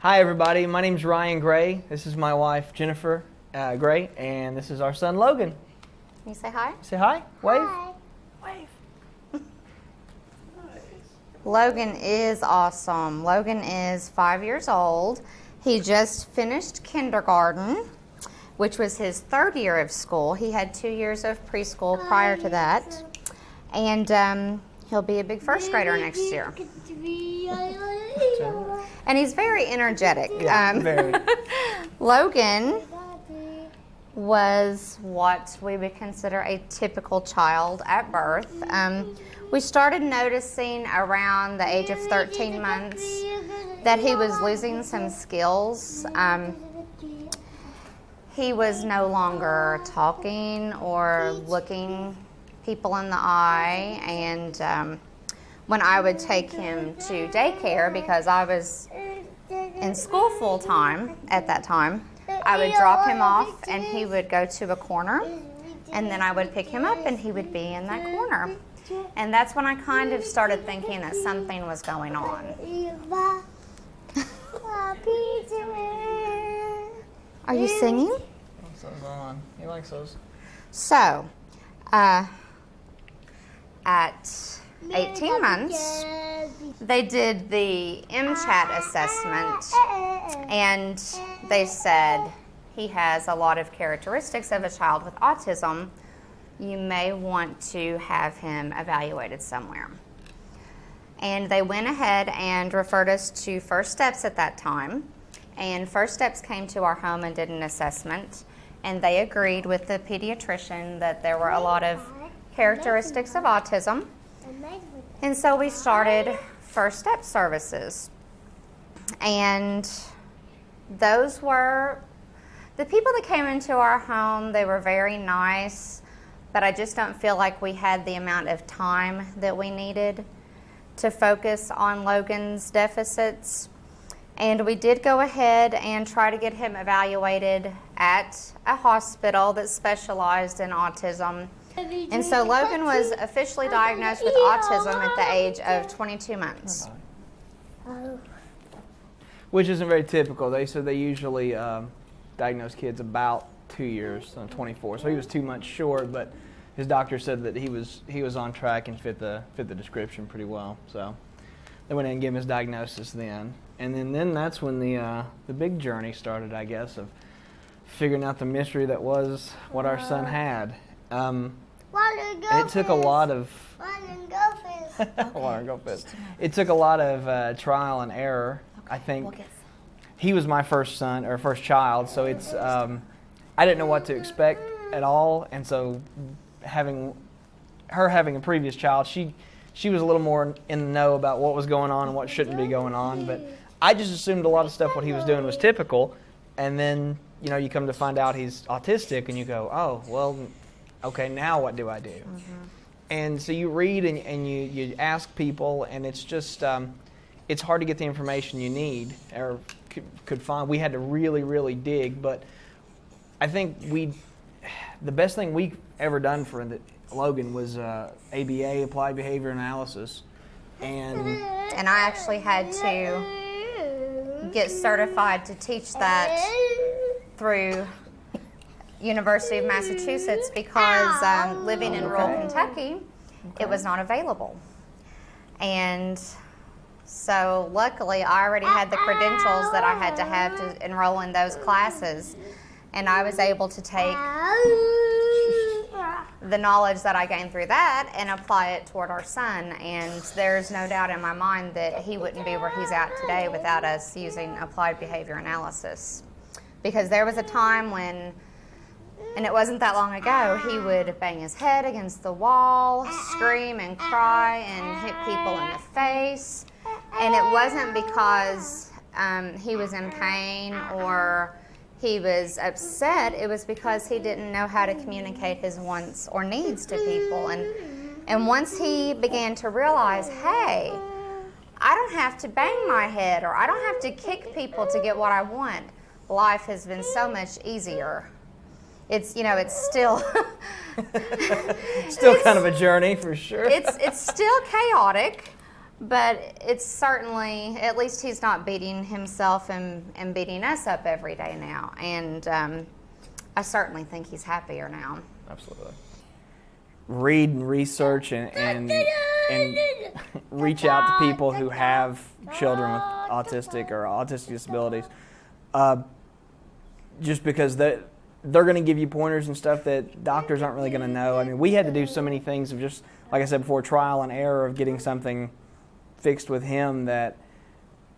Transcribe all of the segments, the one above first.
Hi everybody, my name is Ryan Gray. This is my wife Jennifer Gray, and this is our son Logan. Can you say hi? Say hi. Wave. Hi. Wave. Logan is awesome. Logan is 5 years old. He just finished kindergarten, which was his third year of school. He had 2 years of preschool prior to that. And he'll be a big first grader next year. And he's very energetic. Yeah, very. Logan was what we would consider a typical child at birth. We started noticing around the age of 13 months that he was losing some skills. He was no longer talking or looking people in the eye, and when I would take him to daycare, because I was in school full time at that time, I would drop him off and he would go to a corner, and then I would pick him up and he would be in that corner. And that's when I kind of started thinking that something was going on. Are you singing? What's those on? He likes those. So, at 18 months, they did the MCHAT assessment, and they said he has a lot of characteristics of a child with autism. You may want to have him evaluated somewhere. And they went ahead and referred us to First Steps at that time. And First Steps came to our home and did an assessment, and they agreed with the pediatrician that there were a lot of characteristics of autism. And so we started First Step services. And those were the people that came into our home. They were very nice, but I just don't feel like we had the amount of time that we needed to focus on Logan's deficits. And we did go ahead and try to get him evaluated at a hospital that specialized in autism. And so Logan was officially diagnosed with autism at the age of 22 months. Which isn't very typical. They said they usually diagnose kids about 2 years, 24. So he was 2 months short, but his doctor said that he was on track and fit the description pretty well. So they went in and gave him his diagnosis then. And then that's when the big journey started, I guess, of figuring out the mystery that was what our son had. It took a lot of It took a lot of trial and error. I think he was my first son or first child, so it's I didn't know what to expect at all, and so having a previous child, she was a little more in the know about what was going on and what shouldn't be going on, but I just assumed a lot of stuff what he was doing was typical, and then you come to find out he's autistic, and you go, oh well, okay, now what do I do? Mm-hmm. And so you read and you ask people, and it's just it's hard to get the information you need or could find. We had to really, really dig, but I think the best thing we ever done for Logan was ABA, Applied Behavior Analysis, and I actually had to get certified to teach that through University of Massachusetts because living in rural Kentucky, it was not available. And so luckily I already had the credentials that I had to have to enroll in those classes, and I was able to take the knowledge that I gained through that and apply it toward our son. And there's no doubt in my mind that he wouldn't be where he's at today without us using applied behavior analysis. Because there was a time when, and it wasn't that long ago, he would bang his head against the wall, scream and cry and hit people in the face. And it wasn't because he was in pain or he was upset. It was because he didn't know how to communicate his wants or needs to people. And once he began to realize, hey, I don't have to bang my head or I don't have to kick people to get what I want, life has been so much easier. It's still still kind of a journey for sure. It's still chaotic, But it's certainly, at least he's not beating himself and beating us up every day now. And I certainly think he's happier now. Absolutely. Read and research and reach out to people who have children with autistic or autistic disabilities. Just because they're going to give you pointers and stuff that doctors aren't really going to know. I mean, we had to do so many things of just, like I said before, trial and error of getting something fixed with him that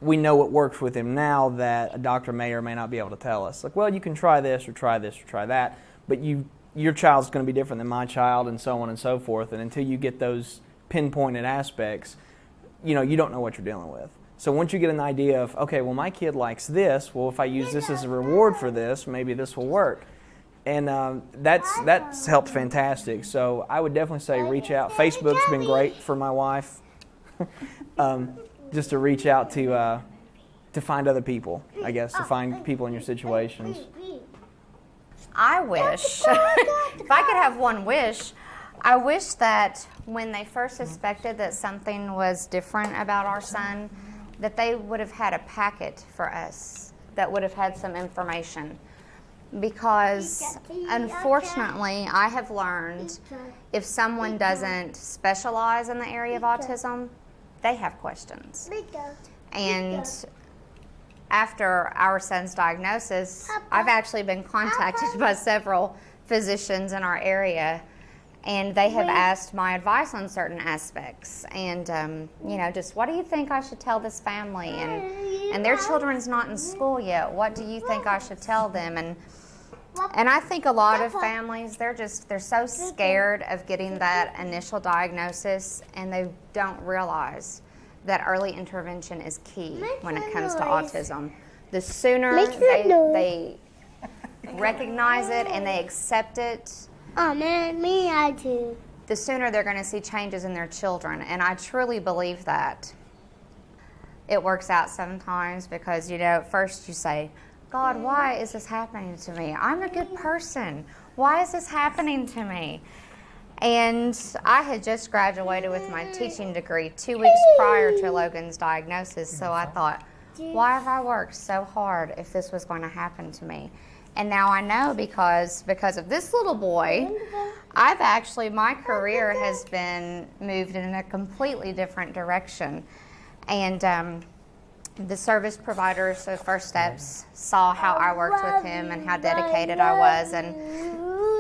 we know what works with him now that a doctor may or may not be able to tell us. Like, well, you can try this or try this or try that, but your child's going to be different than my child and so on and so forth. And until you get those pinpointed aspects, you don't know what you're dealing with. So once you get an idea of, okay, well, my kid likes this, well, if I use this as a reward for this, maybe this will work. And that's helped fantastic. So I would definitely say reach out. Facebook's been great for my wife. Just to reach out to find other people, I guess, to find people in your situations. I wish, if I could have one wish, I wish that when they first suspected that something was different about our son, that they would have had a packet for us that would have had some information. Because unfortunately, I have learned if someone doesn't specialize in the area of autism, they have questions. And after our son's diagnosis, I've actually been contacted by several physicians in our area, and they have asked my advice on certain aspects. And, just what do you think I should tell this family? And their children's not in school yet. What do you think I should tell them? And I think a lot of families, they're so scared of getting that initial diagnosis, and they don't realize that early intervention is key when it comes to autism. The sooner they recognize it and they accept it, I too. the sooner they're going to see changes in their children. And I truly believe that. It works out sometimes because, at first you say, God, why is this happening to me? I'm a good person. Why is this happening to me? And I had just graduated with my teaching degree 2 weeks prior to Logan's diagnosis, so I thought, why have I worked so hard if this was going to happen to me? And now I know because of this little boy, my career has been moved in a completely different direction. And the service providers, so First Steps, saw how I worked with him and how dedicated I was. And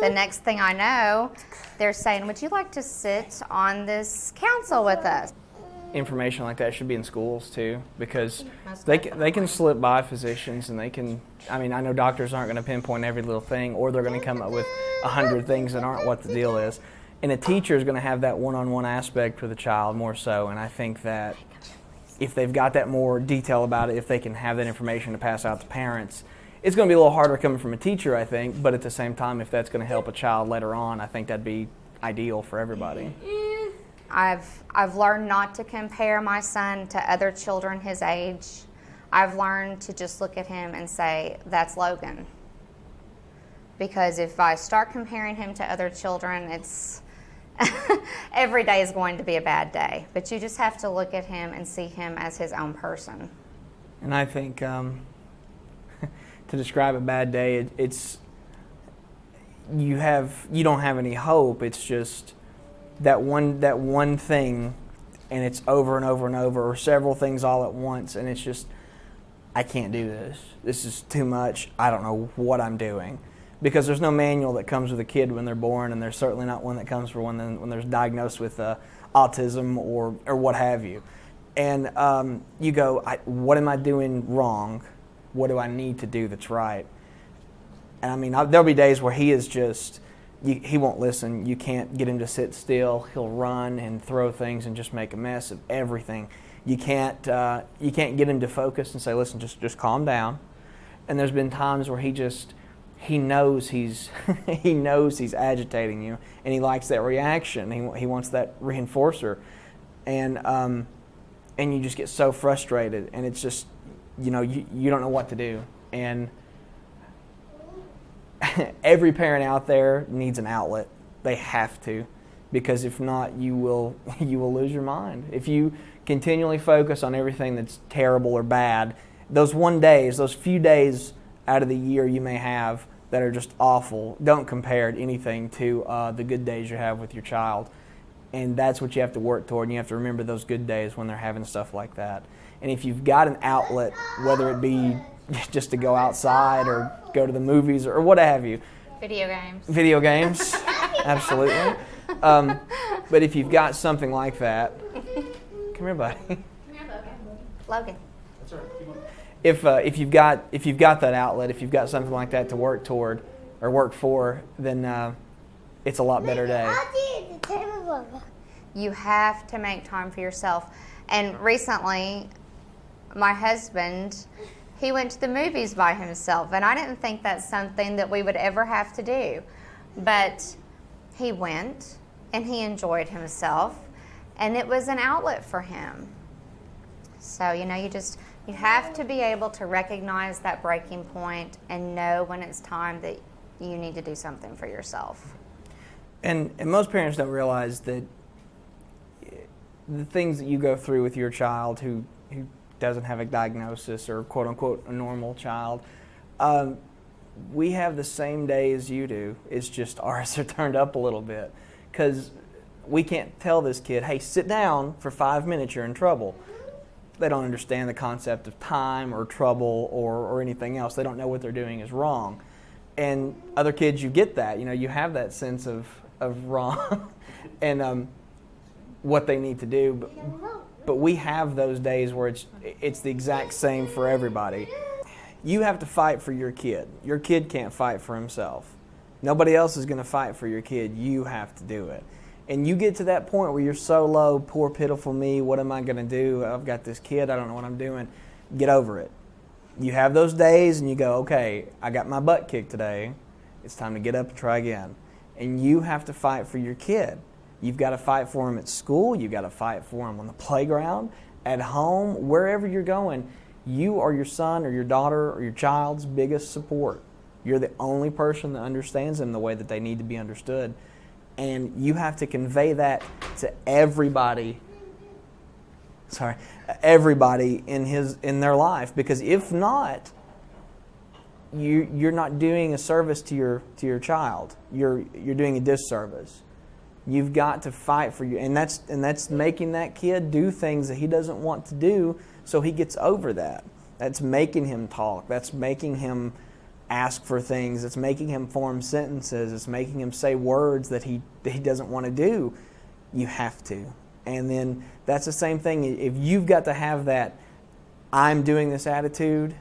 the next thing I know, they're saying, would you like to sit on this council with us? Information like that should be in schools too, because they can slip by physicians, and I know doctors aren't going to pinpoint every little thing, or they're going to come up with 100 things that aren't what the deal is. And a teacher is going to have that one-on-one aspect with the child more so, and I think that if they've got that more detail about it, if they can have that information to pass out to parents, it's going to be a little harder coming from a teacher, I think, but at the same time, if that's going to help a child later on, I think that'd be ideal for everybody. I've learned not to compare my son to other children his age. I've learned to just look at him and say, that's Logan. Because if I start comparing him to other children, it's every day is going to be a bad day. But you just have to look at him and see him as his own person. And I think to describe a bad day, it's you don't have any hope. It's just that one thing, and it's over and over and over, or several things all at once, and it's just, I can't do this. This is too much. I don't know what I'm doing. Because there's no manual that comes with a kid when they're born, and there's certainly not one that comes for when they're diagnosed with autism or what have you. And you go, what am I doing wrong? What do I need to do that's right? And there'll be days where he is just, he won't listen. You can't get him to sit still. He'll run and throw things and just make a mess of everything. You can't get him to focus and say, listen, just calm down. And there's been times where he knows he's agitating you, and he likes that reaction. He wants that reinforcer, and you just get so frustrated, and it's just you don't know what to do. And every parent out there needs an outlet. They have to, because if not, you will lose your mind. If you continually focus on everything that's terrible or bad, those few days out of the year you may have that are just awful, don't compare to anything to the good days you have with your child. And that's what you have to work toward, and you have to remember those good days when they're having stuff like that. And if you've got an outlet, whether it be just to go outside or go to the movies or what have you. Video games, absolutely. But if you've got something like that, come here, buddy. Logan. That's all right. If you've got that outlet, if you've got something like that to work toward or work for, then it's a lot better day. You have to make time for yourself. And recently, my husband, he went to the movies by himself, and I didn't think that's something that we would ever have to do. But he went, and he enjoyed himself, and it was an outlet for him. So, you have to be able to recognize that breaking point and know when it's time that you need to do something for yourself. And most parents don't realize that the things that you go through with your child who doesn't have a diagnosis or quote-unquote a normal child, we have the same day as you do. It's just ours are turned up a little bit because we can't tell this kid, hey, sit down for 5 minutes, you're in trouble. They don't understand the concept of time or trouble or anything else. They don't know what they're doing is wrong. And other kids, you get that. You have that sense of wrong and what they need to do. But we have those days where it's the exact same for everybody. You have to fight for your kid. Your kid can't fight for himself. Nobody else is going to fight for your kid. You have to do it. And you get to that point where you're so low, poor, pitiful me, what am I going to do? I've got this kid, I don't know what I'm doing. Get over it. You have those days and you go, okay, I got my butt kicked today. It's time to get up and try again. And you have to fight for your kid. You've got to fight for him at school. You've got to fight for him on the playground, at home, wherever you're going. You are your son or your daughter or your child's biggest support. You're the only person that understands them the way that they need to be understood. And you have to convey that to everybody in their life, because if not, you're not doing a service to your child. You're doing a disservice. You've got to fight for you, and that's making that kid do things that he doesn't want to do, so he gets over that. That's making him talk. That's making him ask for things. It's making him form sentences. It's making him say words that he doesn't want to do. You have to. And then that's the same thing. If you've got to have that I'm doing this attitude,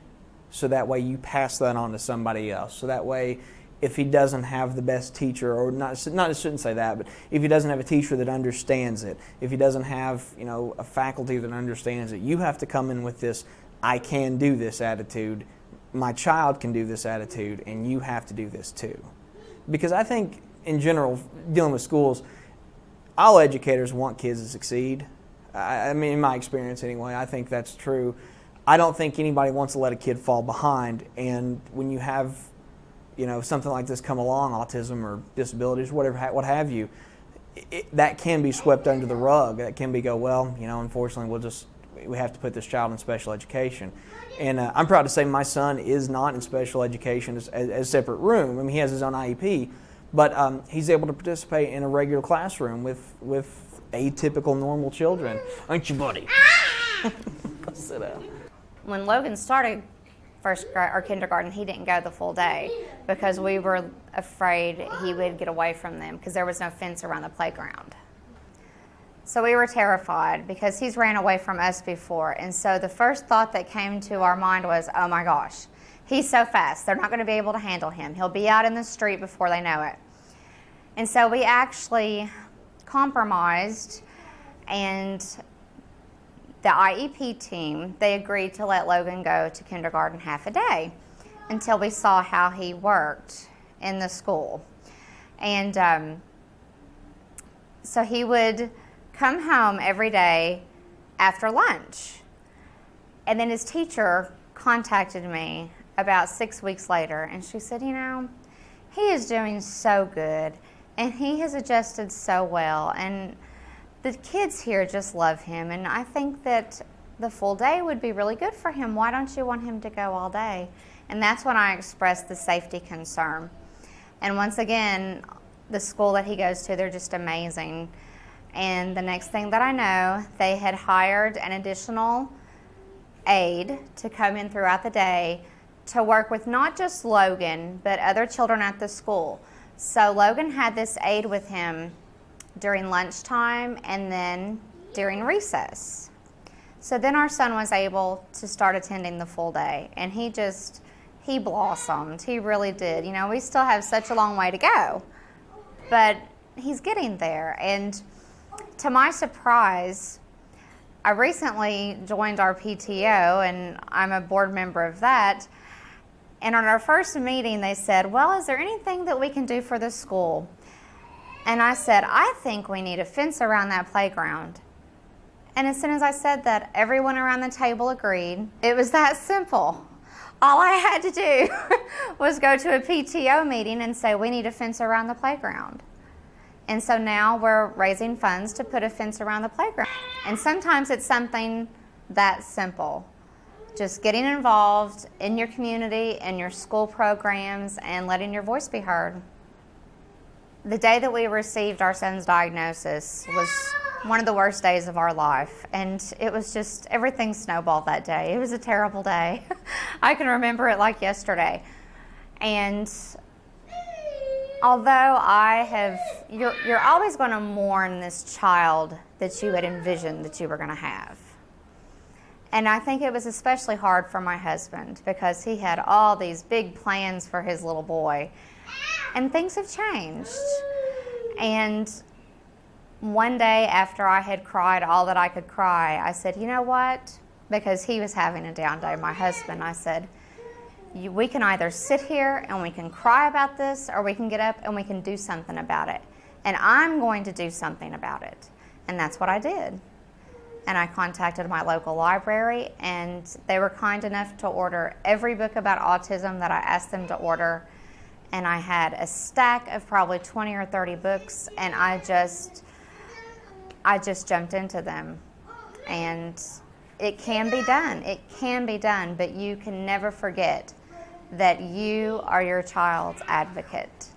so that way you pass that on to somebody else. So that way if he doesn't have the best teacher, or not, I shouldn't say that, but if he doesn't have a teacher that understands it, if he doesn't have a faculty that understands it, you have to come in with this I can do this attitude. My child can do this attitude, and you have to do this too. Because I think, in general, dealing with schools, all educators want kids to succeed. I mean, in my experience anyway, I think that's true. I don't think anybody wants to let a kid fall behind, and when you have, something like this come along, autism or disabilities, whatever, what have you, that can be swept under the rug. That can be unfortunately, we have to put this child in special education. And I'm proud to say my son is not in special education as a separate room. I mean, he has his own IEP, but he's able to participate in a regular classroom with atypical normal children. Aren't you, buddy? Sit down. When Logan started first grade or kindergarten, he didn't go the full day because we were afraid he would get away from them because there was no fence around the playground. So we were terrified because he's ran away from us before. And so the first thought that came to our mind was, oh my gosh, he's so fast. They're not going to be able to handle him. He'll be out in the street before they know it. And so we actually compromised, and the IEP team, they agreed to let Logan go to kindergarten half a day until we saw how he worked in the school. And so he would come home every day after lunch. And then his teacher contacted me about 6 weeks later, and she said, he is doing so good. And he has adjusted so well. And the kids here just love him. And I think that the full day would be really good for him. Why don't you want him to go all day? And that's when I expressed the safety concern. And once again, the school that he goes to, they're just amazing. And the next thing that I know, they had hired an additional aide to come in throughout the day to work with not just Logan, but other children at the school. So Logan had this aide with him during lunchtime and then during recess. So then our son was able to start attending the full day, and he blossomed. He really did. You know, we still have such a long way to go, but he's getting there. And to my surprise, I recently joined our PTO, and I'm a board member of that. And on our first meeting, they said, well, is there anything that we can do for the school? And I said, I think we need a fence around that playground. And as soon as I said that, everyone around the table agreed. It was that simple. All I had to do was go to a PTO meeting and say, we need a fence around the playground. And so now we're raising funds to put a fence around the playground. And sometimes it's something that simple. Just getting involved in your community, in your school programs, and letting your voice be heard. The day that we received our son's diagnosis was one of the worst days of our life. And it was just, everything snowballed that day. It was a terrible day. I can remember it like yesterday. And although you're always going to mourn this child that you had envisioned that you were going to have. And I think it was especially hard for my husband because he had all these big plans for his little boy. And things have changed. And one day after I had cried all that I could cry, I said, you know what? Because he was having a down day, my husband, I said, we can either sit here and we can cry about this, or we can get up and we can do something about it. And I'm going to do something about it. And that's what I did. And I contacted my local library, and they were kind enough to order every book about autism that I asked them to order. And I had a stack of probably 20 or 30 books, and I just jumped into them. And it can be done. It can be done, but you can never forget that you are your child's advocate.